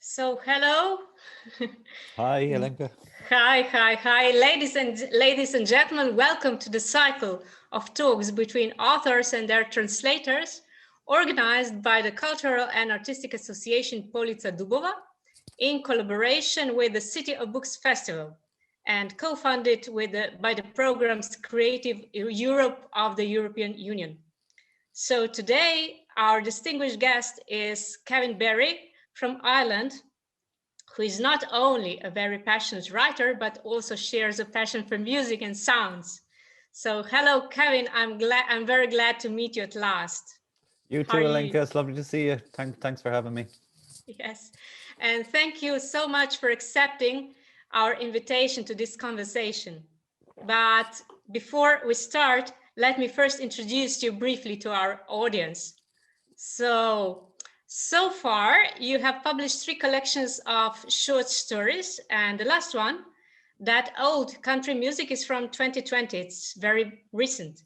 So hello. Hi, Alenka. Hi, ladies and gentlemen. Welcome to the cycle of talks between authors and their translators, organized by the Cultural and Artistic Association Police Dubove in collaboration with the City of Books Festival and co-funded by the programs Creative Europe of the European Union. So today, our distinguished guest is Kevin Berry from Ireland, who is not only a very passionate writer, but also shares a passion for music and sounds. So hello, Kevin. I'm very glad to meet you at last. You How too, are Alenka. you? It's lovely to see you. Thanks for having me. Yes. And thank you so much for accepting our invitation to this conversation. But before we start, let me first introduce you briefly to our audience. So far, you have published 3 collections of short stories, and the last one, That Old Country Music, is from 2020. It's very recent.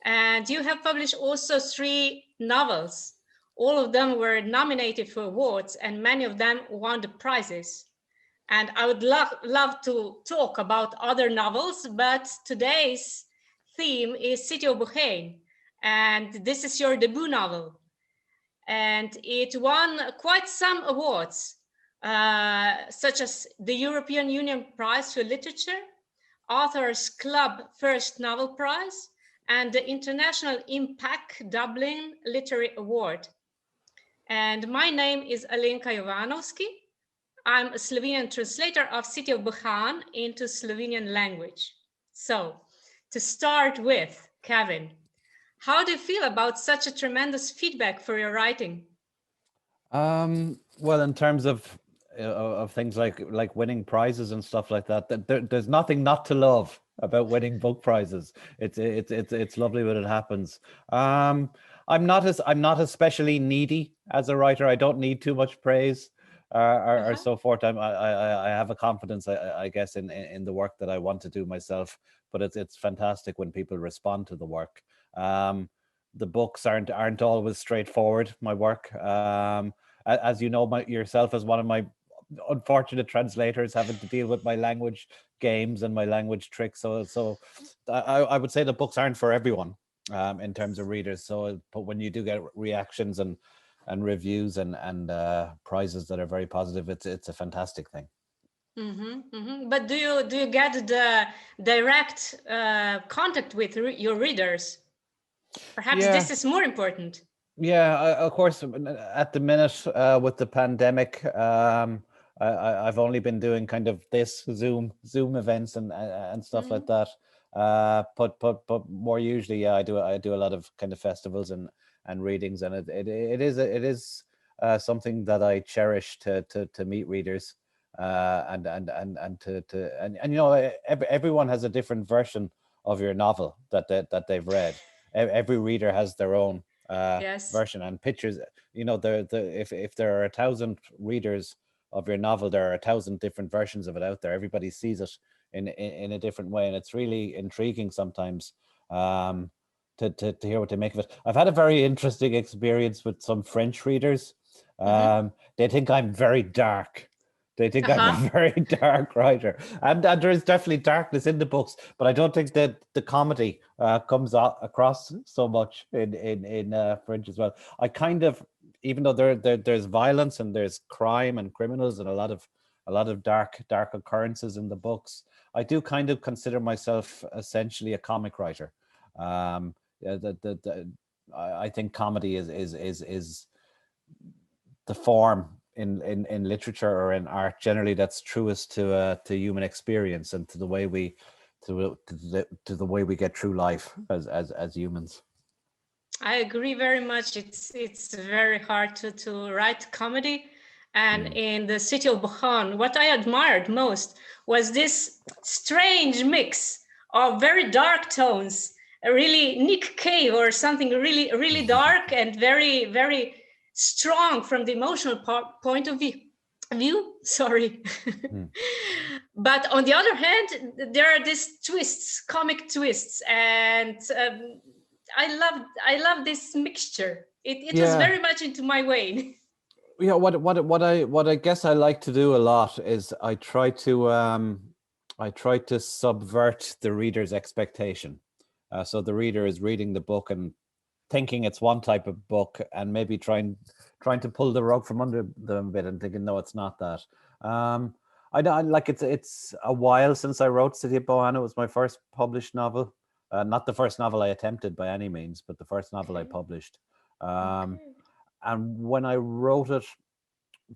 And you have published also 3 novels. All of them were nominated for awards, and many of them won the prizes. And I would love to talk about other novels, but today's theme is City of Bohane, and this is your debut novel. And it won quite some awards, such as the European Union Prize for Literature, Authors Club First Novel Prize, and the International Impact Dublin Literary Award. And my name is Alenka Jovanovski. I'm a Slovenian translator of City of Bohane into Slovenian language. So, to start with, Kevin, how do you feel about such a tremendous feedback for your writing? Well, in terms of things like winning prizes and stuff like that, there's nothing not to love about winning book prizes. It's lovely when it happens. I'm not especially needy as a writer. I don't need too much praise or so forth. I have a confidence, I guess, in the work that I want to do myself. But it's fantastic when people respond to the work. The books aren't always straightforward. My work, as you know, yourself as one of my unfortunate translators, having to deal with my language games and my language tricks. So I would say the books aren't for everyone in terms of readers. So, but when you do get reactions and reviews and prizes that are very positive, it's a fantastic thing. But do you get the direct contact with your readers? Perhaps Yeah. this is more important. Yeah, of course. At the minute, with the pandemic, I've only been doing kind of this Zoom events and stuff like that. But more usually, yeah, I do a lot of kind of festivals and readings, and it is something that I cherish to meet readers, and you know, everyone has a different version of your novel that they've read. Every reader has their own Yes. version, and pictures. You know, if there are 1,000 readers of your novel, there are 1,000 different versions of it out there. Everybody sees it in a different way, and it's really intriguing sometimes to hear what they make of it. I've had a very interesting experience with some French readers. They think I'm very dark. They think I'm a very dark writer, and there is definitely darkness in the books, but I don't think that the comedy comes across so much in French as well. I kind of, even though there's violence and there's crime and criminals and a lot of dark occurrences in the books, I do kind of consider myself essentially a comic writer. Yeah, I think comedy is the form in literature or in art generally that's truest to human experience and to the way we to the way we get through life as humans. I agree very much. It's very hard to write comedy. And in the City of Bohane, what I admired most was this strange mix of very dark tones, a really Nick Cave or something really, really dark and very, very strong from the emotional point of view. Sorry. But on the other hand, there are these twists, comic twists, and I love this mixture. It was Yeah. very much into my vein. Yeah, what I guess I like to do a lot is I try to subvert the reader's expectation. So the reader is reading the book and thinking it's one type of book, and maybe trying to pull the rug from under them a bit and thinking, no, it's not that. I don't like it's a while since I wrote City of Bohane. It was my first published novel. Not the first novel I attempted by any means, but the first novel I Okay. published. Okay. And when I wrote it,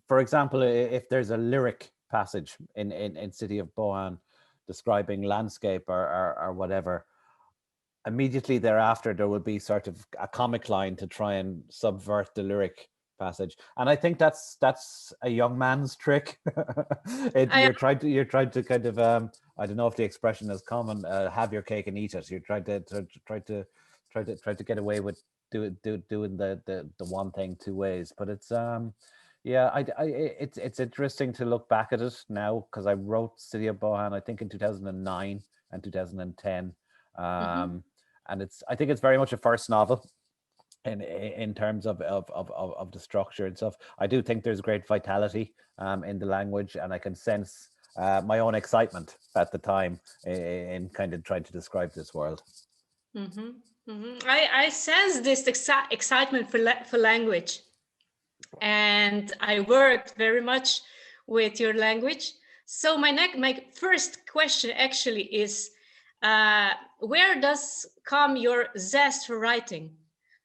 for example, if there's a lyric passage in City of Bohane describing landscape or whatever, immediately thereafter there will be sort of a comic line to try and subvert the lyric passage, and I think that's a young man's trick. I You're trying to kind of I don't know if the expression is common, have your cake and eat it. You're trying to get away with doing the one thing two ways, but it's yeah, it's interesting to look back at it now, because I wrote City of Bohane I think in 2009 and 2010. Mhm. And I think it's very much a first novel in terms of the structure and stuff. I do think there's great vitality in the language, and I can sense my own excitement at the time in kind of trying to describe this world. Mhm. Mhm. I sense this excitement for for language, and I worked very much with your language. So my first question actually is, where does come your zest for writing?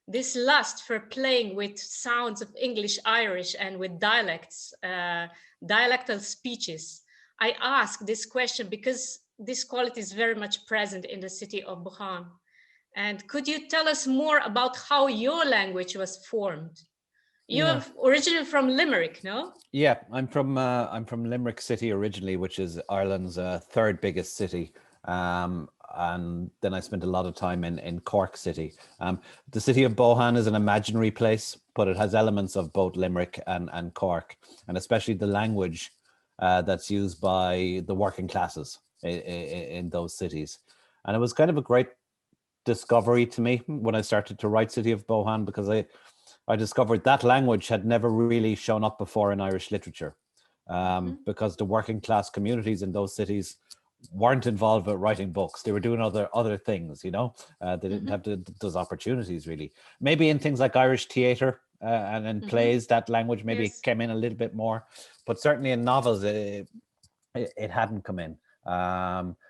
This lust for playing with sounds of English, Irish, and with dialects, dialectal speeches. I ask this question because this quality is very much present in the city of Bohane. And could you tell us more about how your language was formed? Yeah. You're originally from Limerick, no? Yeah, I'm from Limerick City originally, which is Ireland's third biggest city. And then I spent a lot of time in Cork City. The city of Bohane is an imaginary place, but it has elements of both Limerick and Cork, and especially the language that's used by the working classes in those cities. And it was kind of a great discovery to me when I started to write City of Bohane, because I discovered that language had never really shown up before in Irish literature, Mhm. because the working class communities in those cities weren't involved with writing books. They were doing other things, you know. They didn't Mhm. have those opportunities really. Maybe in things like Irish theatre and in Mhm. plays, that language maybe Yes. came in a little bit more, but certainly in novels, it hadn't come in.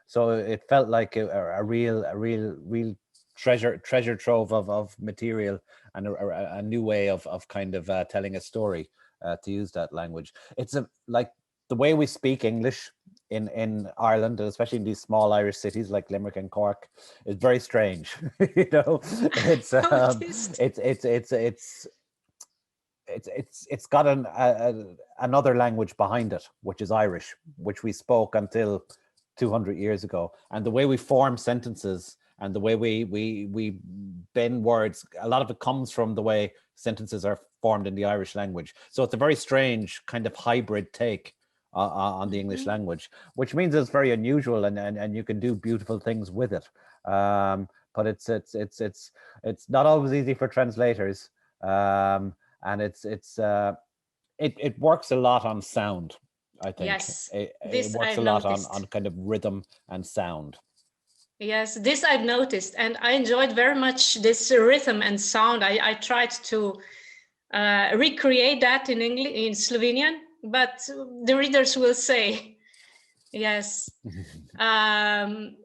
So it felt like a real treasure trove of material, and a new way of kind of telling a story, to use that language. It's like the way we speak English in Ireland, and especially in these small Irish cities like Limerick and Cork, is very strange. You know, it's Noticed. it's got another language behind it, which is Irish, which we spoke until 200 years ago. And the way we form sentences and the way we bend words, a lot of it comes from the way sentences are formed in the Irish language. So it's a very strange kind of hybrid take on the English Mhm. language, which means it's very unusual, and you can do beautiful things with it. But it's not always easy for translators. And it works a lot on sound. I think Yes, it this works I've a lot noticed. on kind of rhythm and sound. Yes, this I've noticed, and I enjoyed very much this rhythm and sound. I tried to recreate that in English, in Slovenian, but the readers will say, yes. And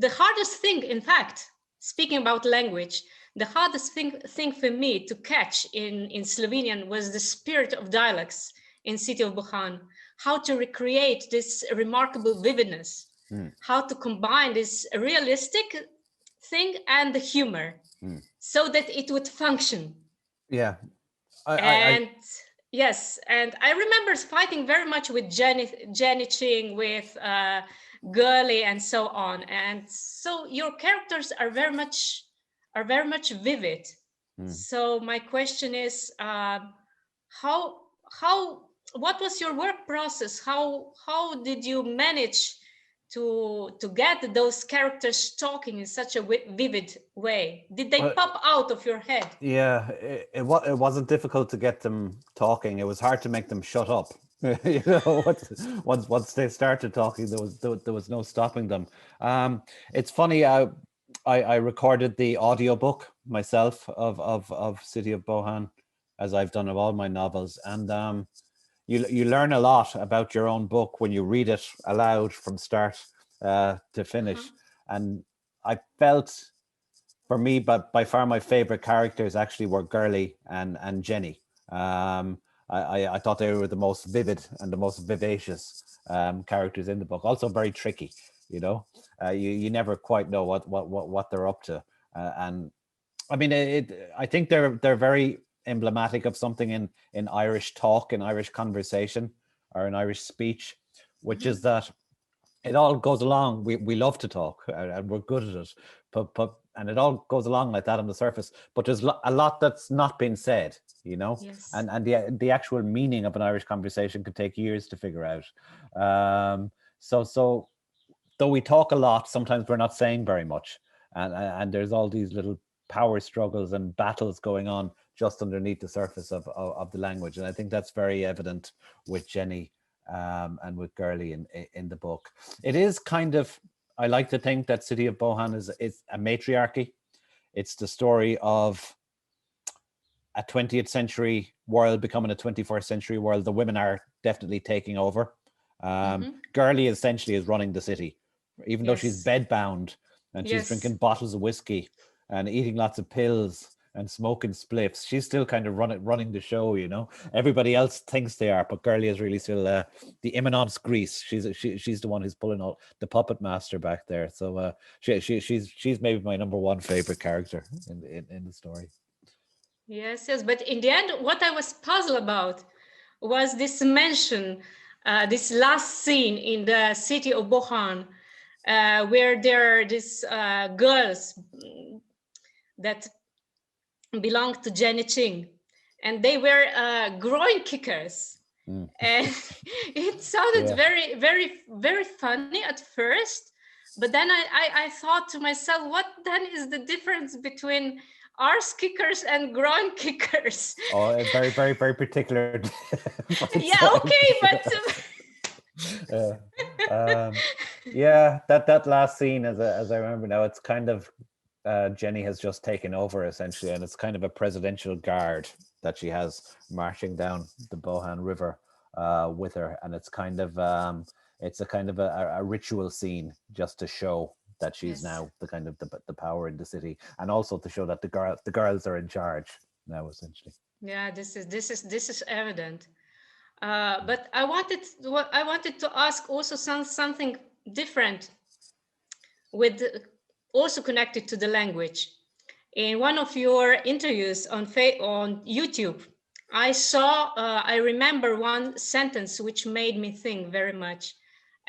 the hardest thing, in fact, speaking about language, the hardest thing for me to catch in Slovenian was the spirit of dialects in City of Bohane, how to recreate this remarkable vividness, Mm, how to combine this realistic thing and the humor mm. so that it would function. Yeah, I And yes, and I remember fighting very much with Jenny Ching, with Gurley, and so on. And so your characters are very much vivid. mm. So my question is, how how what was your work process? How did you manage to get those characters talking in such a vivid way? Did they pop out of your head? Yeah, it wasn't difficult to get them talking. It was hard to make them shut up. You know, once they started talking, there was no stopping them. It's funny. I recorded the audiobook myself of City of Bohane, as I've done of all my novels, and you learn a lot about your own book when you read it aloud from start to finish. And I felt, for me, but by far my favorite characters actually were Girly and Jenny. I thought they were the most vivid and the most vivacious characters in the book. Also very tricky, you know. You never quite know what they're up to, and I mean, I think they're very emblematic of something in Irish talk, in Irish conversation, or in Irish speech, which is that it all goes along. We love to talk, and we're good at it, but and it all goes along like that on the surface. But there's a lot that's not been said, you know. Yes. And the actual meaning of an Irish conversation could take years to figure out. So though we talk a lot, sometimes we're not saying very much, and there's all these little power struggles and battles going on just underneath the surface of the language. And I think that's very evident with Jenny and with Girly in the book. It is kind of, I like to think that City of Bohane is a matriarchy. It's the story of a 20th century world becoming a 21st century world. The women are definitely taking over. Girly essentially is running the city, even though she's bedbound and she's drinking bottles of whiskey and eating lots of pills and smoking spliffs. She's still kind of running the show, you know. Everybody else thinks they are, but Girly is really still the imminence grise. She's the one who's pulling out the puppet master back there. So she's maybe my number one favorite character in the story. Yes, but in the end, what I was puzzled about was this mention, this last scene in the City of Bohane, where there are these girls that belong to Jenny Ching, and they were groin kickers. And it sounded very, very, very funny at first, but then I thought to myself, what then is the difference between arse kickers and groin kickers? Oh, it's very, very, very particular. Yeah, okay, but yeah, that last scene, as I remember now, it's kind of Jenny has just taken over essentially, and it's kind of a presidential guard that she has marching down the Bohane River with her, and it's kind of it's a kind of a ritual scene just to show that she's now the kind of the power in the city, and also to show that the girls are in charge now essentially. Yeah, this is evident. But I wanted to ask also something different, with also connected to the language. In one of your interviews on YouTube, I remember one sentence which made me think very much.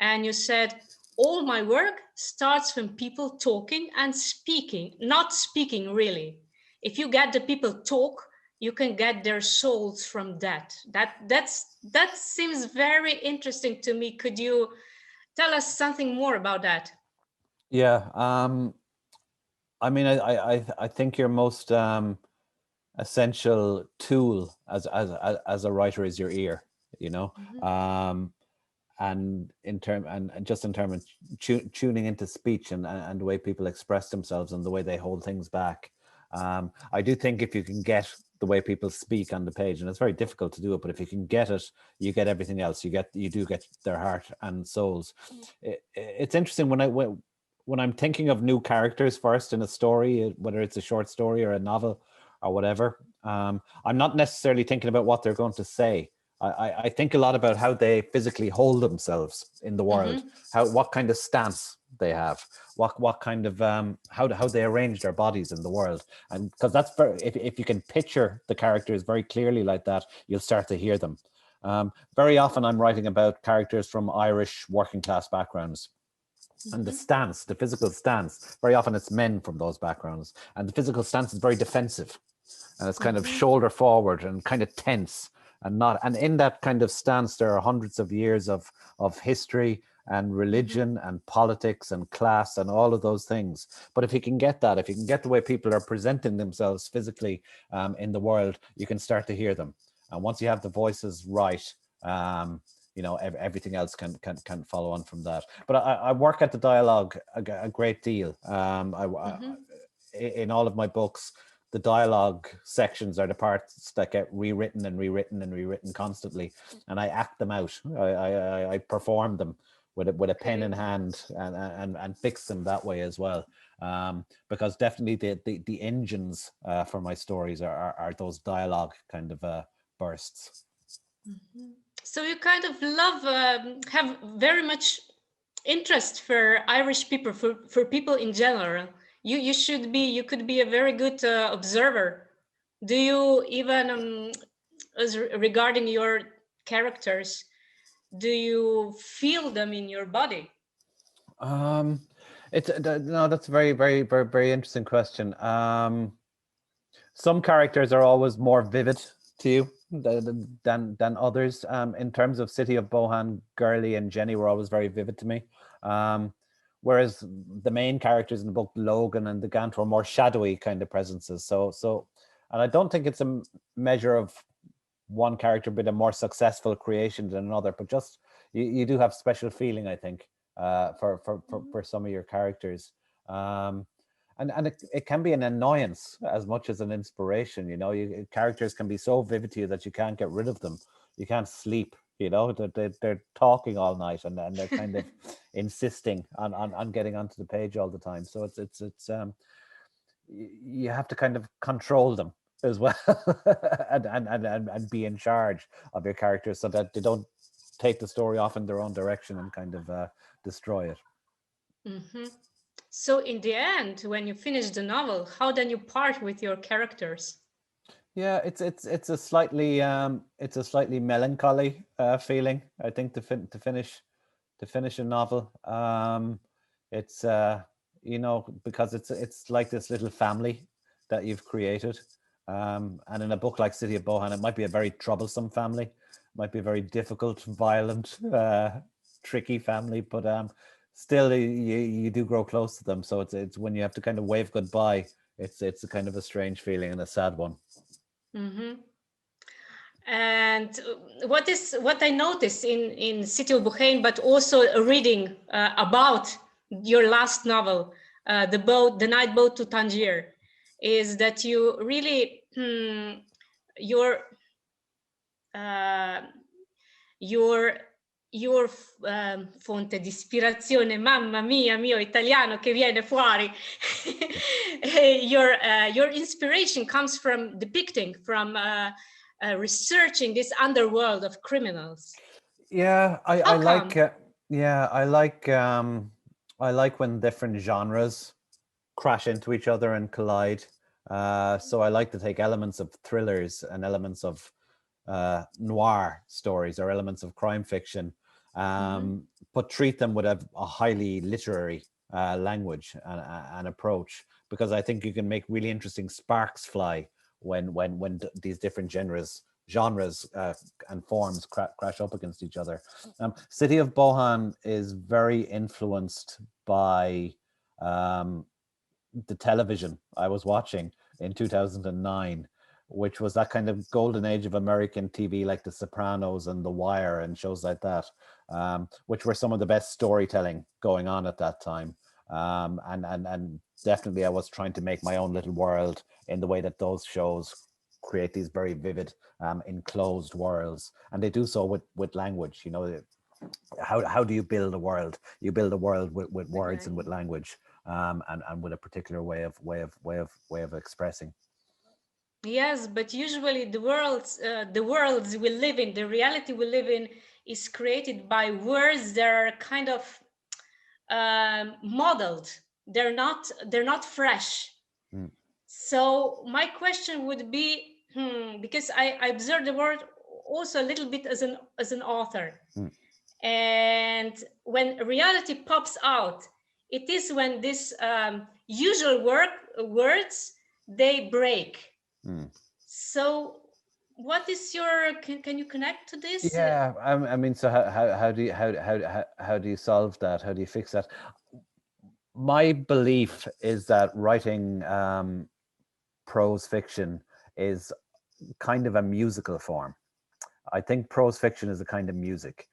And you said, all my work starts from people talking and speaking, not speaking really. If you get the people talk, you can get their souls from that. That seems very interesting to me. Could you tell us something more about that? Yeah, I mean, I think your most essential tool as a writer is your ear, you know. And in terms of tuning into speech and the way people express themselves and the way they hold things back. I do think if you can get the way people speak on the page, and it's very difficult to do it, but if you can get it, you get everything else. You do get their heart and souls. It's interesting when I'm thinking of new characters first in a story, whether it's a short story or a novel or whatever. I'm not necessarily thinking about what they're going to say. I think a lot about how they physically hold themselves in the world, what kind of stance they have, what kind of how they arrange their bodies in the world, and because that's if you can picture the characters very clearly like that, you'll start to hear them. Very often, I'm writing about characters from Irish working class backgrounds. And the stance, the physical stance, very often it's men from those backgrounds, and the physical stance is very defensive, and it's kind of shoulder forward and kind of tense. And in that kind of stance, there are hundreds of years of history, and religion and politics and class and all of those things. But if you can get that, if you can get the way people are presenting themselves physically in the world, you can start to hear them. And once you have the voices right, you know, everything else can follow on from that. But I work at the dialogue a great deal. In all of my books, the dialogue sections are the parts that get rewritten and rewritten and rewritten constantly, and I act them out. I perform them with a pen in hand and fix them that way as well. Because definitely the engines for my stories are those dialogue kind of bursts. So you kind of have very much interest for Irish people, for people in general. You could be a very good observer. Do you even, as regarding your characters, do you feel them in your body? No, that's a very, very, very, very interesting question. Some characters are always more vivid to you than others. In terms of City of Bohane, Gurley and Jenny were always very vivid to me. Whereas the main characters in the book, Logan and the Gant, were more shadowy kind of presences. So, and I don't think it's a measure of one character being a more successful creation than another, but just you do have special feeling, I think, for some of your characters. And it can be an annoyance as much as an inspiration. You know, characters can be so vivid to you that you can't get rid of them. You can't sleep. You know, they're talking all night and they're kind of insisting on getting onto the page all the time. So it's you have to kind of control them as well and be in charge of your characters so that they don't take the story off in their own direction and kind of destroy it. Mm-hmm. So in the end, when you finish the novel, how then you part with your characters? Yeah, it's a slightly melancholy feeling, I think, to finish a novel. It's you know, because it's like this little family that you've created. And in a book like City of Bohane, it might be a very troublesome family, it might be a very difficult, violent, tricky family, but still you do grow close to them. So it's when you have to kind of wave goodbye, it's a kind of a strange feeling and a sad one. Mm-hmm. And what I noticed in City of Bohane, but also reading about your last novel, the night boat to Tangier, is that you really your fonte di ispirazione, mamma mia, mio italiano che viene fuori. Your inspiration comes from depicting, from researching this underworld of criminals. Yeah, I like I like when different genres crash into each other and collide. So I like to take elements of thrillers and elements of noir stories or elements of crime fiction, but treat them with a highly literary language and approach, because I think you can make really interesting sparks fly when these different genres and forms crash up against each other. City of Bohane is very influenced by the television I was watching in 2009, which was that kind of golden age of American TV, like The Sopranos and The Wire and shows like that, which were some of the best storytelling going on at that time. And definitely I was trying to make my own little world in the way that those shows create these very vivid, enclosed worlds. And they do so with language. You know, how do you build a world? You build a world with words and with language, and with a particular way of expressing. Yes, but usually the worlds we live in, the reality we live in, is created by words that are kind of modeled. They're not fresh. So my question would be, because I observe the world also a little bit as an author, and when reality pops out, it is when this usual words they break. So what is your, can you connect to this? Yeah, I mean, so how do you how do you solve that? How do you fix that? My belief is that writing prose fiction is kind of a musical form. I think prose fiction is a kind of music.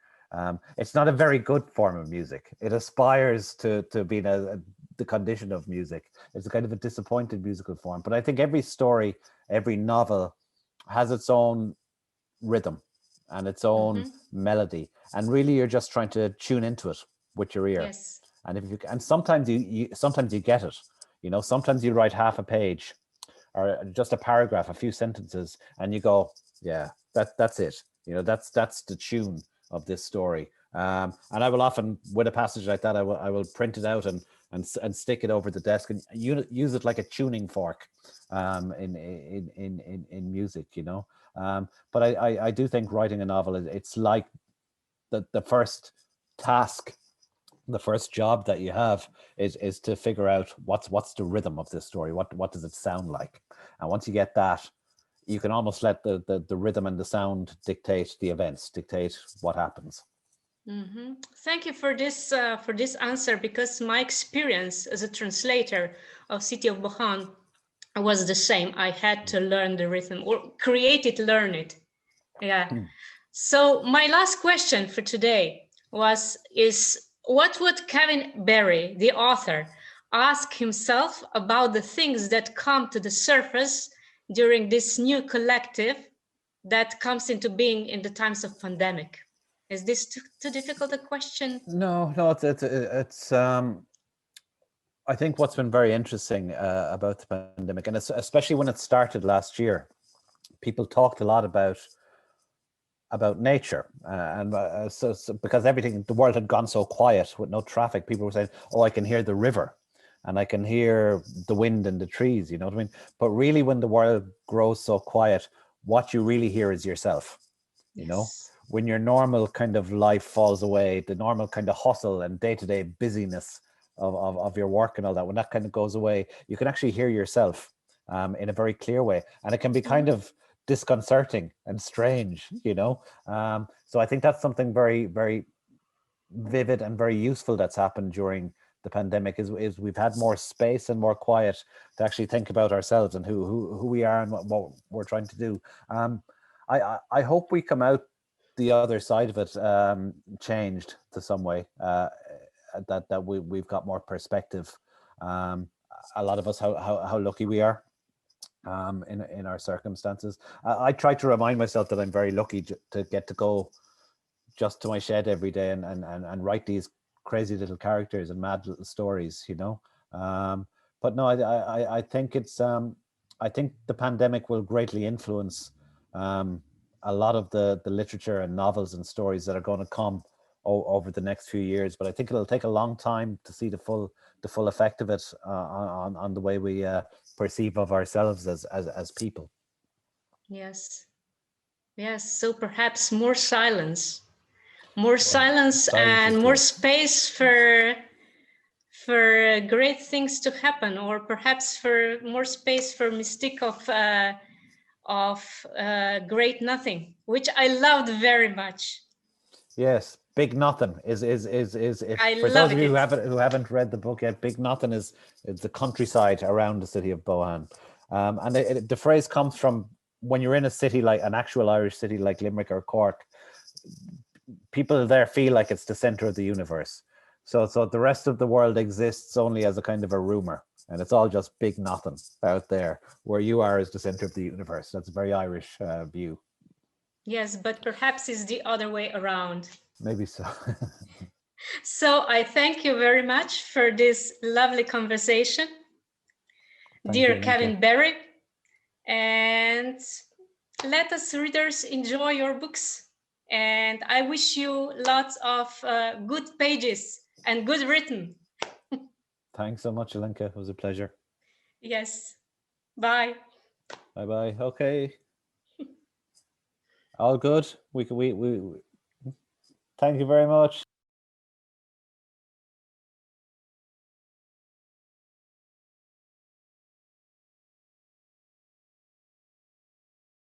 It's not a very good form of music. It aspires to being the condition of music. It's a kind of a disappointed musical form. But I think every story, every novel has its own rhythm and its own melody. And really you're just trying to tune into it with your ear. Yes. And if you and sometimes sometimes you get it. You know, sometimes you write half a page or just a paragraph, a few sentences, and you go, yeah, that's it. You know, that's the tune of this story. And I will often, with a passage like that, I will print it out and stick it over the desk and use it like a tuning fork in music, you know. But I do think writing a novel it's like the first task, the first job that you have is to figure out what's the rhythm of this story, what does it sound like, and once you get that, you can almost let the rhythm and the sound dictate the events, dictate what happens. Thank you for this answer, because my experience as a translator of City of Bohane was the same. I had to learn the rhythm, or create it, learn it. Yeah. So my last question for today is what would Kevin Barry, the author, ask himself about the things that come to the surface during this new collective that comes into being in the times of pandemic? Is this too difficult a question? No, it's I think what's been very interesting about the pandemic, and especially when it started last year, people talked a lot about nature, so because the world had gone so quiet with no traffic, people were saying, oh, I can hear the river and I can hear the wind and the trees, you know what I mean? But really, when the world grows so quiet, what you really hear is yourself. You know, when your normal kind of life falls away, the normal kind of hustle and day-to-day busyness of your work and all that, when that kind of goes away, you can actually hear yourself in a very clear way, and it can be kind of disconcerting and strange, you know. So I think that's something very, very vivid and very useful that's happened during the pandemic is we've had more space and more quiet to actually think about ourselves and who we are and what we're trying to do. I hope we come out the other side of it changed to some way, that we've got more perspective. A lot of us, how lucky we are in our circumstances. I try to remind myself that I'm very lucky to get to go just to my shed every day and write these crazy little characters and mad little stories, you know. But no, I think it's I think the pandemic will greatly influence a lot of the literature and novels and stories that are going to come over the next few years. But I think it'll take a long time to see the full effect of it on the way we perceive of ourselves as people. Yes. So perhaps more silence and more space for great things to happen, or perhaps for more space for mystique of great nothing, which I loved very much. Yes, Big Nothing is I for love those of you who haven't read the book yet. Big Nothing is the countryside around the city of Bohane, and the phrase comes from when you're in a city like an actual Irish city like Limerick or Cork. People there feel like it's the center of the universe. So the rest of the world exists only as a kind of a rumor, and it's all just big nothing out there. Where you are is the center of the universe. That's a very Irish view. Yes, but perhaps it's the other way around. Maybe so. So I thank you very much for this lovely conversation, dear Kevin Barry, and let us readers enjoy your books. And I wish you lots of good pages and good written. Thanks so much, Alenka. It was a pleasure. Yes. Bye. Bye. Okay. All good. We thank you very much.